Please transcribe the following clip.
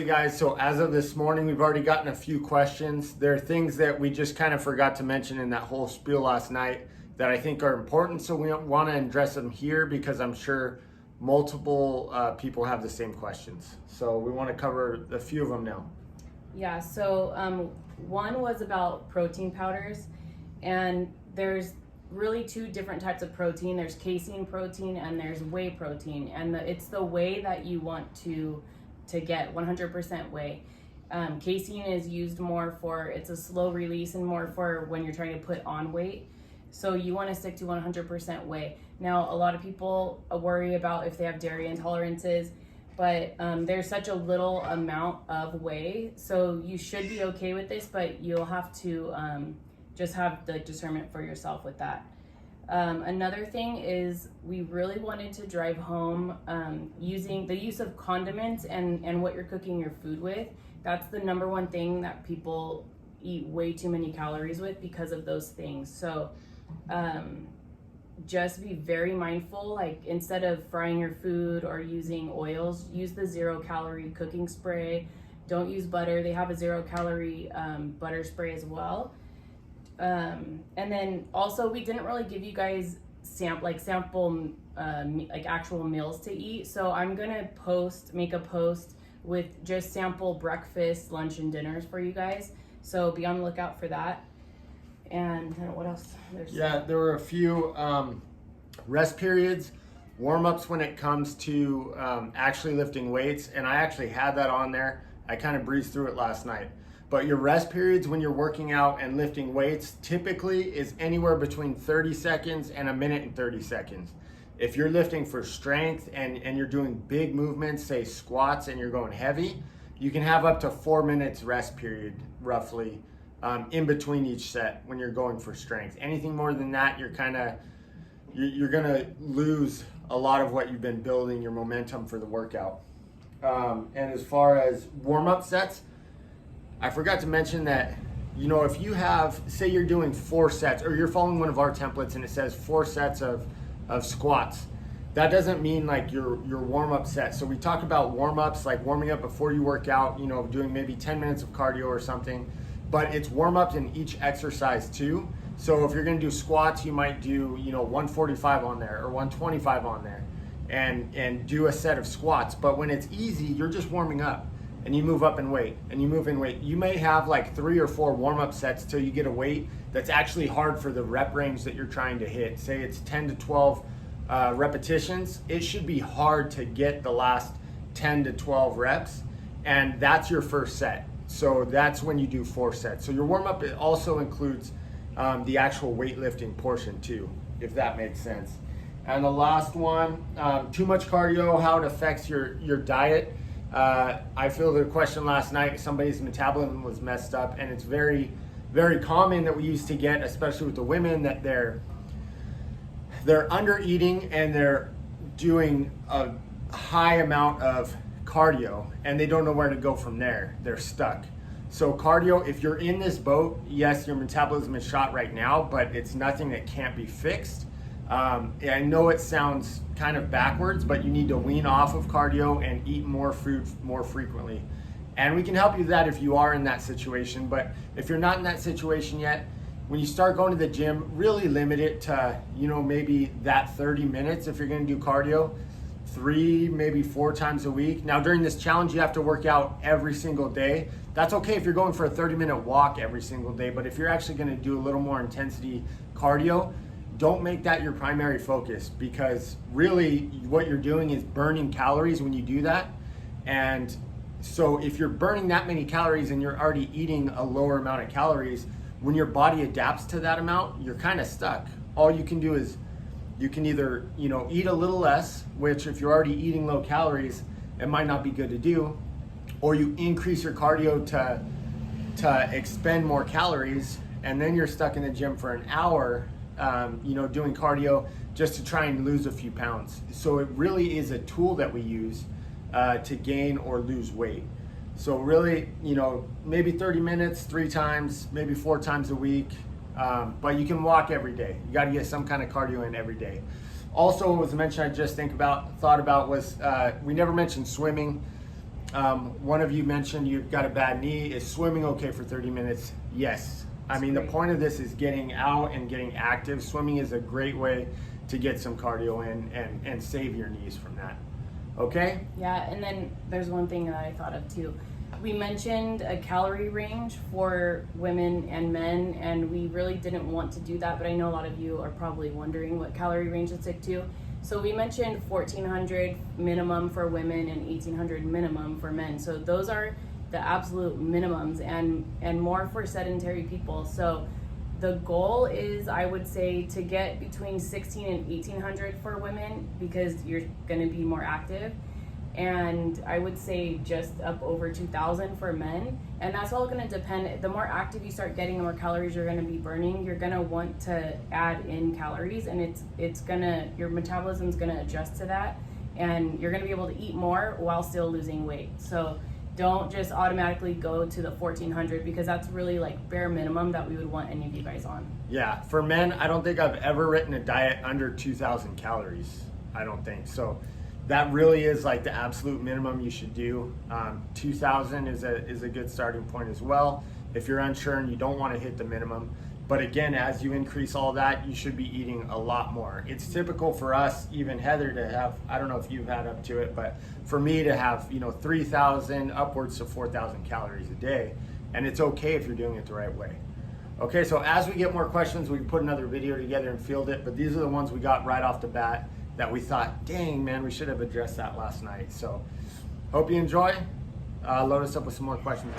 guys, so as of this morning, we've already gotten a few questions. There are things that we just kind of forgot to mention in that whole spiel last night that I think are important, so we want to address them here because I'm sure multiple people have the same questions. So we want to cover a few of them now. Yeah, so one was about protein powders, and there's really two different types of protein. There's casein protein and there's whey protein, and it's the whey that you want to get 100% whey. Casein is used more for, it's a slow release and more for when you're trying to put on weight. So you want to stick to 100% whey. Now, a lot of people worry about if they have dairy intolerances, but there's such a little amount of whey, so you should be okay with this, but you'll have to just have the discernment for yourself with that. Another thing is we really wanted to drive home using the use of condiments and what you're cooking your food with. That's the number one thing that people eat way too many calories with because of those things. So just be very mindful, like instead of frying your food or using oils, use the 0-calorie cooking spray. Don't use butter. They have a 0-calorie butter spray as well. And then also we didn't really give you guys sample like actual meals to eat. So I'm gonna make a post with just sample breakfast, lunch, and dinners for you guys. So be on the lookout for that. And what else? There were a few rest periods, warm-ups when it comes to actually lifting weights, and I actually had that on there. I kind of breezed through it last night. But your rest periods when you're working out and lifting weights typically is anywhere between 30 seconds and 1 minute and 30 seconds. If you're lifting for strength and you're doing big movements, say squats, and you're going heavy, you can have up to 4 minutes rest period roughly in between each set when you're going for strength. Anything more than that, you're gonna lose a lot of what you've been building, your momentum for the workout. And as far as warm-up sets, I forgot to mention that, you know, if you have, say you're doing 4 sets, or you're following one of our templates and it says 4 sets of squats, that doesn't mean like your warm-up set. So we talk about warm-ups, like warming up before you work out, you know, doing maybe 10 minutes of cardio or something, but it's warm-ups in each exercise too. So if you're gonna do squats, you might do, you know, 145 on there or 125 on there and do a set of squats. But when it's easy, you're just warming up. And you move up in weight, and you move in weight. You may have like 3 or 4 warm-up sets till you get a weight that's actually hard for the rep range that you're trying to hit. Say it's 10 to 12 repetitions. It should be hard to get the last 10 to 12 reps, and that's your first set. So that's when you do 4 sets. So your warm-up also includes the actual weightlifting portion too, if that makes sense. And the last one, too much cardio, how it affects your diet. I feel the question last night, somebody's metabolism was messed up, and it's very, very common that we used to get, especially with the women, that they're under eating and they're doing a high amount of cardio and they don't know where to go from there. They're stuck. So cardio, if you're in this boat, yes, your metabolism is shot right now, but it's nothing that can't be fixed. I know it sounds kind of backwards, but you need to wean off of cardio and eat more food more frequently. And we can help you with that if you are in that situation. But if you're not in that situation yet, when you start going to the gym, really limit it to, you know, maybe that 30 minutes if you're going to do cardio, 3, maybe 4 times a week. Now during this challenge, you have to work out every single day. That's okay if you're going for a 30-minute walk every single day, but if you're actually going to do a little more intensity cardio, don't make that your primary focus, because really what you're doing is burning calories when you do that. And so if you're burning that many calories and you're already eating a lower amount of calories, when your body adapts to that amount, you're kind of stuck. All you can do is you can either, you know, eat a little less, which if you're already eating low calories, it might not be good to do, or you increase your cardio to expend more calories, and then you're stuck in the gym for an hour, you know, doing cardio just to try and lose a few pounds. So it really is a tool that we use to gain or lose weight. So really, you know, maybe 30 minutes, 3 times, maybe 4 times a week, but you can walk every day. You got to get some kind of cardio in every day. Also, what was mentioned, I just thought about was we never mentioned swimming. One of you mentioned you've got a bad knee. Is swimming okay for 30 minutes? Yes. I mean, the point of this is getting out and getting active. Swimming is a great way to get some cardio in and save your knees from that. Okay? Yeah, and then there's one thing that I thought of too. We mentioned a calorie range for women and men, and we really didn't want to do that, but I know a lot of you are probably wondering what calorie range to stick to. So we mentioned 1,400 minimum for women and 1,800 minimum for men. So those are the absolute minimums, and more for sedentary people. So the goal is, I would say, to get between 16 and 1,800 for women because you're going to be more active. And I would say just up over 2,000 for men. And that's all going to depend. The more active you start getting, the more calories you're going to be burning. You're going to want to add in calories, and your metabolism is going to adjust to that. And you're going to be able to eat more while still losing weight. So don't just automatically go to the 1,400 because that's really like bare minimum that we would want any of you guys on. Yeah, for men, I don't think I've ever written a diet under 2,000 calories. I don't think so. That really is like the absolute minimum you should do. 2,000 is a good starting point as well if you're unsure and you don't want to hit the minimum. But again, as you increase all that, you should be eating a lot more. It's typical for us, even Heather, to have, I don't know if you've had up to it, but for me to have 3,000 upwards to 4,000 calories a day. And it's okay if you're doing it the right way. Okay, so as we get more questions, we can put another video together and field it, but these are the ones we got right off the bat that we thought, dang man, we should have addressed that last night. So hope you enjoy. Load us up with some more questions.